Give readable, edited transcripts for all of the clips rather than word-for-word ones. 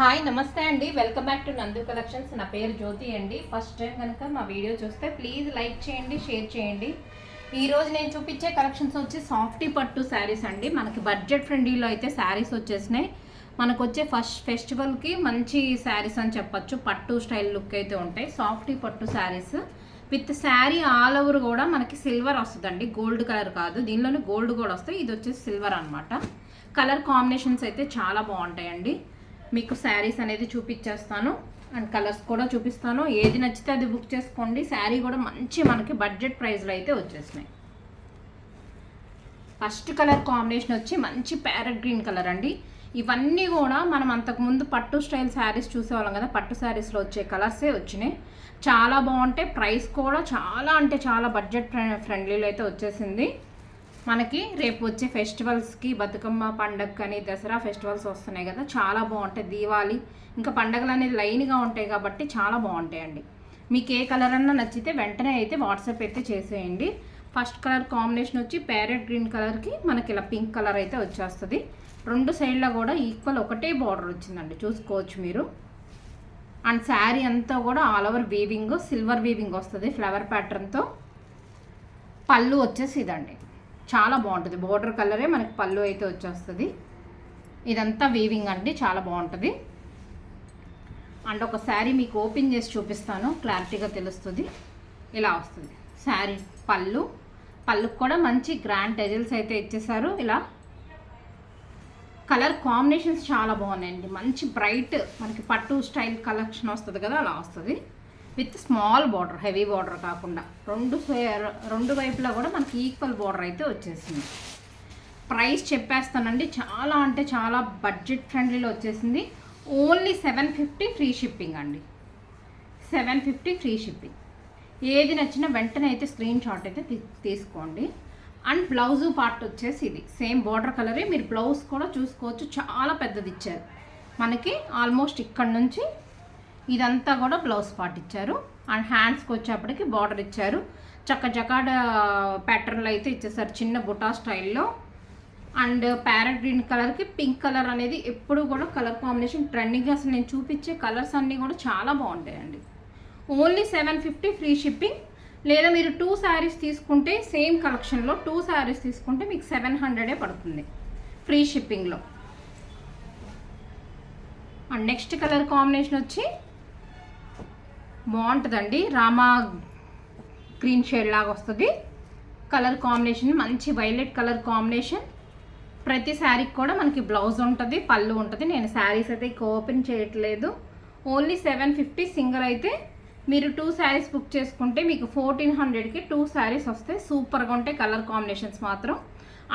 Hi నమస్తే అండి, welcome back to నందు కలెక్షన్స్. నా పేరు జ్యోతి అండి. ఫస్ట్ టైం కనుక మా వీడియో చూస్తే ప్లీజ్ లైక్ చేయండి, షేర్ చేయండి. ఈరోజు నేను చూపించే కలెక్షన్స్ వచ్చి సాఫ్టీ పట్టు శారీస్ అండి. మనకి బడ్జెట్ ఫ్రెండ్లీలో అయితే శారీస్ వచ్చేసినాయి. మనకు వచ్చే ఫస్ట్ ఫెస్టివల్కి మంచి శారీస్ అని చెప్పచ్చు. పట్టు స్టైల్ లుక్ అయితే ఉంటాయి. సాఫ్టీ పట్టు saris with sari all over కూడా మనకి సిల్వర్ వస్తుందండి, గోల్డ్ కలర్ కాదు. దీనిలోనే గోల్డ్ కూడా వస్తాయి. ఇది వచ్చేసి సిల్వర్ అనమాట. కలర్ కాంబినేషన్స్ అయితే చాలా బాగుంటాయండి. మీకు శారీస్ అనేది చూపించేస్తాను అండ్ కలర్స్ కూడా చూపిస్తాను. ఏది నచ్చితే అది బుక్ చేసుకోండి. శారీ కూడా మంచి మనకి బడ్జెట్ ప్రైస్లో అయితే వచ్చేసినాయి. ఫస్ట్ కలర్ కాంబినేషన్ వచ్చి మంచి ప్యారెట్ గ్రీన్ కలర్ అండి. ఇవన్నీ కూడా మనం అంతకుముందు పట్టు స్టైల్ శారీస్ చూసేవాళ్ళం కదా, పట్టు శారీస్లో వచ్చే కలర్సే వచ్చినాయి. చాలా బాగుంటాయి. ప్రైస్ కూడా చాలా అంటే చాలా బడ్జెట్ ఫ్రెండ్లీలో అయితే వచ్చేసింది. మనకి రేపు వచ్చే ఫెస్టివల్స్కి, బతుకమ్మ పండగ కానీ దసరా ఫెస్టివల్స్ వస్తున్నాయి కదా, చాలా బాగుంటాయి. దీవాలి ఇంకా పండగలు అనేది లైన్గా ఉంటాయి కాబట్టి చాలా బాగుంటాయండి. మీకు ఏ కలర్ అన్నా నచ్చితే వెంటనే అయితే వాట్సాప్ అయితే చేసేయండి. ఫస్ట్ కలర్ కాంబినేషన్ వచ్చి ప్యారెట్ గ్రీన్ కలర్కి మనకి ఇలా పింక్ కలర్ అయితే వచ్చేస్తుంది. రెండు సైడ్లో కూడా ఈక్వల్ ఒకటే బార్డర్ వచ్చిందండి, చూసుకోవచ్చు మీరు. అండ్ శారీ అంతా కూడా all over weaving, silver weaving వస్తుంది ఫ్లవర్ ప్యాటర్న్తో. పళ్ళు వచ్చేసి ఇదండి, చాలా బాగుంటుంది. బోర్డర్ కలరే మనకి పళ్ళు అయితే వచ్చేస్తుంది. ఇదంతా వీవింగ్ అండి, చాలా బాగుంటుంది. అండ్ ఒక శారీ మీకు ఓపెన్ చేసి చూపిస్తాను, క్లారిటీగా తెలుస్తుంది. ఇలా వస్తుంది శారీ పళ్ళుకు కూడా మంచి గ్రాండ్ టెజల్స్ అయితే ఇచ్చేసారు. ఇలా కలర్ కాంబినేషన్స్ చాలా బాగున్నాయండి. మంచి బ్రైట్ మనకి పట్టు స్టైల్ కలెక్షన్ వస్తుంది కదా, అలా వస్తుంది. With small border, heavy border కాకుండా రెండు వైపులా కూడా మనకి ఈక్వల్ బార్డర్ అయితే వచ్చేసింది. ప్రైస్ చెప్పేస్తానండి, చాలా అంటే చాలా బడ్జెట్ ఫ్రెండ్లీలో వచ్చేసింది. ఓన్లీ 750 ఫ్రీ షిప్పింగ్ అండి. 750 ఫ్రీ షిప్పింగ్. ఏది నచ్చినా వెంటనే అయితే స్క్రీన్ షాట్ అయితే తీసుకోండి. అండ్ బ్లౌజు పార్ట్ వచ్చేసి ఇది సేమ్ బార్డర్ కలరే. మీరు బ్లౌజ్ కూడా చూసుకోవచ్చు, చాలా పెద్దది ఇచ్చారు మనకి. ఆల్మోస్ట్ ఇక్కడ నుంచి ఇదంతా కూడా బ్లౌజ్ పార్ట్ ఇచ్చారు. అండ్ హ్యాండ్స్కి వచ్చేప్పటికి బార్డర్ ఇచ్చారు. చక్కచకాడ ప్యాటర్న్లో అయితే ఇచ్చేసారు, చిన్న బుటా స్టైల్లో. అండ్ ప్యారెట్ గ్రీన్ కలర్కి పింక్ కలర్ అనేది ఎప్పుడు కూడా కలర్ కాంబినేషన్ ట్రెండింగ్. అసలు నేను చూపించే కలర్స్ అన్నీ కూడా చాలా బాగుంటాయండి. Only 750 free shipping. లేదా మీరు 2 శారీస్ తీసుకుంటే సేమ్ కలెక్షన్లో 2 శారీస్ తీసుకుంటే మీకు 700 పడుతుంది ఫ్రీ షిప్పింగ్లో. అండ్ నెక్స్ట్ కలర్ కాంబినేషన్ వచ్చి బాగుంటుందండి, రామా గ్రీన్ షేడ్ లాగా వస్తుంది కలర్ కాంబినేషన్. మంచి వైలెట్ కలర్ కాంబినేషన్. ప్రతి శారీకి కూడా మనకి బ్లౌజ్ ఉంటుంది, పళ్ళు ఉంటుంది. నేను శారీస్ అయితే ఓపెన్ చేయట్లేదు. ఓన్లీ 750 సింగిల్ అయితే. మీరు 2 శారీస్ బుక్ చేసుకుంటే మీకు 1400కి 2 శారీస్ వస్తాయి. సూపర్గా ఉంటాయి కలర్ కాంబినేషన్స్ మాత్రం.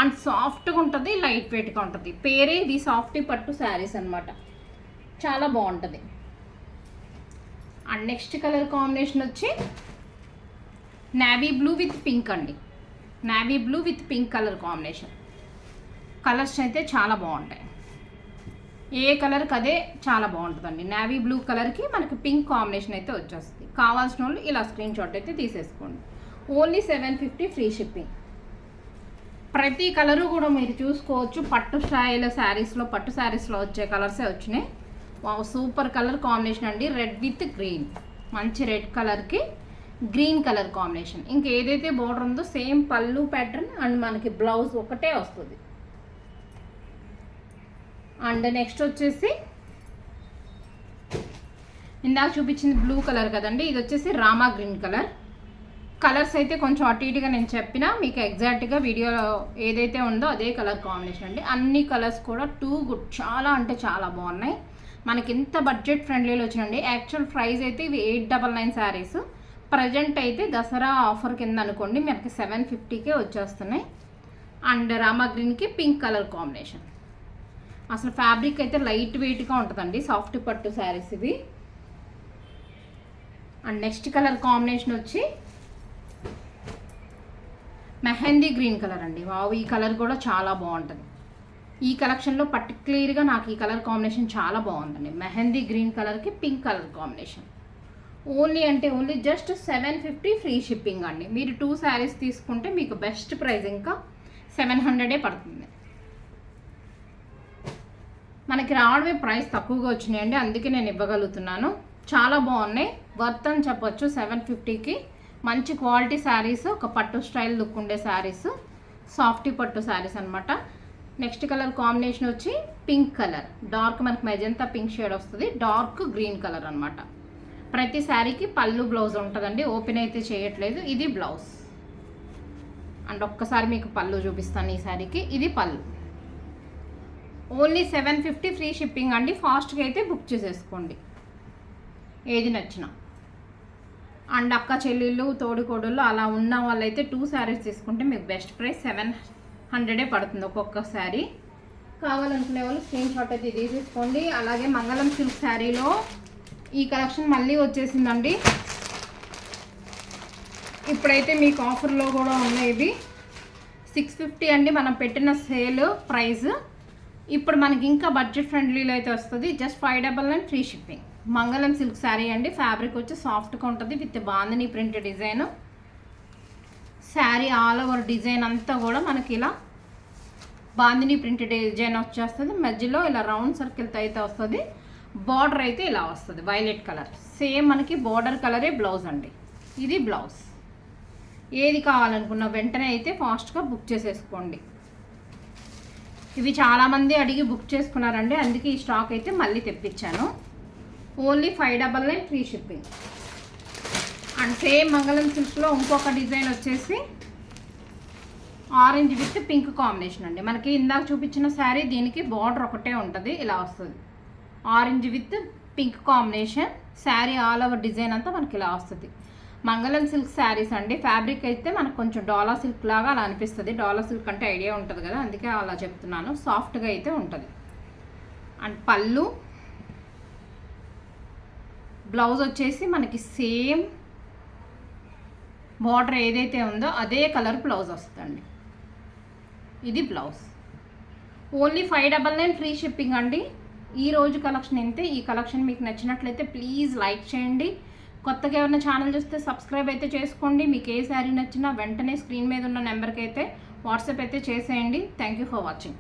అండ్ సాఫ్ట్గా ఉంటుంది, లైట్ వెయిట్గా ఉంటుంది. పేరే ఇది సాఫ్టీ పట్టు శారీస్ అనమాట, చాలా బాగుంటుంది. అండ్ నెక్స్ట్ కలర్ కాంబినేషన్ వచ్చి నేవీ బ్లూ విత్ పింక్ అండి. Navy blue with pink colour combination. Colours అయితే చాలా బాగుంటాయి. ఏ కలర్కి అదే చాలా బాగుంటుందండి. నేవీ బ్లూ కలర్కి మనకి పింక్ కాంబినేషన్ అయితే వచ్చేస్తుంది. కావాల్సిన వాళ్ళు ఇలా స్క్రీన్ షాట్ అయితే తీసేసుకోండి. Only 750 free shipping. ప్రతి కలరు కూడా మీరు చూసుకోవచ్చు. పట్టు స్టైల్ శారీస్లో, పట్టు శారీస్లో వచ్చే కలర్సే వచ్చినాయి. సూపర్ కలర్ కాంబినేషన్ అండి. రెడ్ విత్ గ్రీన్, మంచి రెడ్ కలర్కి గ్రీన్ కలర్ కాంబినేషన్. ఇంక ఏదైతే బోర్డర్ ఉందో సేమ్ పళ్ళు ప్యాటర్న్ అండ్ మనకి బ్లౌజ్ ఒకటే వస్తుంది. అండ్ నెక్స్ట్ వచ్చేసి ఇందాక చూపించింది బ్లూ కలర్ కదండి, ఇది వచ్చేసి రామా గ్రీన్ కలర్. కలర్స్ అయితే కొంచెం అటు ఇటుగా నేను చెప్పినా మీకు ఎగ్జాక్ట్గా వీడియోలో ఏదైతే ఉందో అదే కలర్ కాంబినేషన్ అండి. అన్ని కలర్స్ కూడా టూ గుడ్, చాలా అంటే చాలా బాగున్నాయి. మనకి ఎంత బడ్జెట్ ఫ్రెండ్లీలో వచ్చినండి. యాక్చువల్ ప్రైస్ అయితే ఇవి 899 శారీస్. ప్రజెంట్ అయితే దసరా ఆఫర్ కింద అనుకోండి మనకి 750కే వచ్చేస్తున్నాయి. అండ్ రామా గ్రీన్కి పింక్ కలర్ కాంబినేషన్. అసలు ఫ్యాబ్రిక్ అయితే లైట్ వెయిట్గా ఉంటుందండి, సాఫ్ట్ పట్టు శారీస్ ఇవి. అండ్ నెక్స్ట్ కలర్ కాంబినేషన్ వచ్చి మెహందీ గ్రీన్ కలర్ అండి. వావ్, ఈ కలర్ కూడా చాలా బాగుంటుంది. ఈ కలెక్షన్లో పర్టిక్యులర్గా నాకు ఈ కలర్ కాంబినేషన్ చాలా బాగుందండి. మెహందీ గ్రీన్ కలర్కి పింక్ కలర్ కాంబినేషన్. ఓన్లీ అంటే ఓన్లీ జస్ట్ 750 ఫ్రీ షిప్పింగ్ అండి. మీరు 2 శారీస్ తీసుకుంటే మీకు బెస్ట్ ప్రైస్ ఇంకా 700 పడుతుంది. మనకి రావడమే ప్రైస్ తక్కువగా వచ్చినాయండి, అందుకే నేను ఇవ్వగలుగుతున్నాను. చాలా బాగున్నాయి, వర్త్ అని చెప్పొచ్చు. 750కి మంచి క్వాలిటీ శారీస్, ఒక పట్టు స్టైల్ లుక్ ఉండే శారీస్, సాఫ్టీ పట్టు శారీస్ అనమాట. నెక్స్ట్ కలర్ కాంబినేషన్ వచ్చి పింక్ కలర్, డార్క్ మనకి మెజంతా పింక్ షేడ్ వస్తుంది, డార్క్ గ్రీన్ కలర్ అనమాట. ప్రతి శారీకి పళ్ళు బ్లౌజ్ ఉంటుందండి, ఓపెన్ అయితే చేయట్లేదు. ఇది బ్లౌజ్ అండ్ ఒక్కసారి మీకు పళ్ళు చూపిస్తాను. ఈ శారీకి ఇది పళ్ళు. ఓన్లీ 750 ఫ్రీ షిప్పింగ్ అండి. ఫాస్ట్గా అయితే బుక్ చేసేసుకోండి ఏది నచ్చినా. అండ్ అక్క చెల్లెళ్ళు తోడుకోడళ్ళు అలా ఉన్న వాళ్ళైతే 2 శారీస్ తీసుకుంటే మీకు బెస్ట్ ప్రైస్ 700 పడుతుంది ఒక్కొక్క శారీ. కావాలనుకునే వాళ్ళు స్క్రీన్ షాట్ అయితే తీసేసుకోండి. అలాగే మంగళం సిల్క్ శారీలో ఈ కలెక్షన్ మళ్ళీ వచ్చేసిందండి. ఇప్పుడైతే మీకు ఆఫర్లో కూడా ఉన్నాయి. ఇవి 650 అండి మనం పెట్టిన సేల్ ప్రైస్. ఇప్పుడు మనకి ఇంకా బడ్జెట్ ఫ్రెండ్లీలో అయితే వస్తుంది. Just 599 free shipping. మంగళం సిల్క్ శారీ అండి. ఫ్యాబ్రిక్ వచ్చి సాఫ్ట్గా ఉంటుంది with bandhani print design. Sari all over design అంతా కూడా మనకి ఇలా బాందిని ప్రింట్ డిజైన్ వచ్చేస్తుంది. మధ్యలో ఇలా రౌండ్ సర్కిల్తో అయితే వస్తుంది. బార్డర్ అయితే ఇలా వస్తుంది వైలెట్ కలర్. సేమ్ మనకి బార్డర్ కలరే బ్లౌజ్ అండి. ఇది బ్లౌజ్. ఏది కావాలనుకున్న వెంటనే అయితే ఫాస్ట్గా బుక్ చేసేసుకోండి. ఇవి చాలామంది అడిగి బుక్ చేసుకున్నారండి, అందుకే ఈ స్టాక్ అయితే మళ్ళీ తెప్పించాను. Only 599 free shipping. And same మంగళం సిల్క్లో ఇంకొక డిజైన్ వచ్చేసి ఆరెంజ్ విత్ పింక్ కాంబినేషన్ అండి. మనకి ఇందాక చూపించిన శారీ దీనికి బార్డర్ ఒకటే ఉంటుంది, ఇలా వస్తుంది. Orange with pink combination sari all over design అంతా మనకి ఇలా వస్తుంది. మంగళం సిల్క్ శారీస్ అండి. ఫ్యాబ్రిక్ అయితే మనకు కొంచెం డోలా సిల్క్ లాగా అలా అనిపిస్తుంది. డోలా సిల్క్ అంటే ఐడియా ఉంటుంది కదా, అందుకే అలా చెప్తున్నాను. సాఫ్ట్గా అయితే ఉంటుంది. అండ్ పళ్ళు, బ్లౌజ్ వచ్చేసి మనకి సేమ్ బార్డర్ ఏదైతే ఉందో అదే కలర్ బ్లౌజ్ వస్తుందండి. ఇది బ్లౌజ్. ఓన్లీ 599 ఫ్రీ షిప్పింగ్ అండి. ఈ రోజు కలెక్షన్ అయితే ఈ కలెక్షన్ మీకు నచ్చినట్లయితే ప్లీజ్ లైక్ చేయండి. కొత్తగా ఎవరైనా ఛానల్ చూస్తే సబ్స్క్రైబ్ అయితే చేసుకోండి. మీకు ఏ శారీ నచ్చినా వెంటనే స్క్రీన్ మీద ఉన్న నెంబర్కి అయితే వాట్సాప్ అయితే చేసేయండి. Thank you for watching.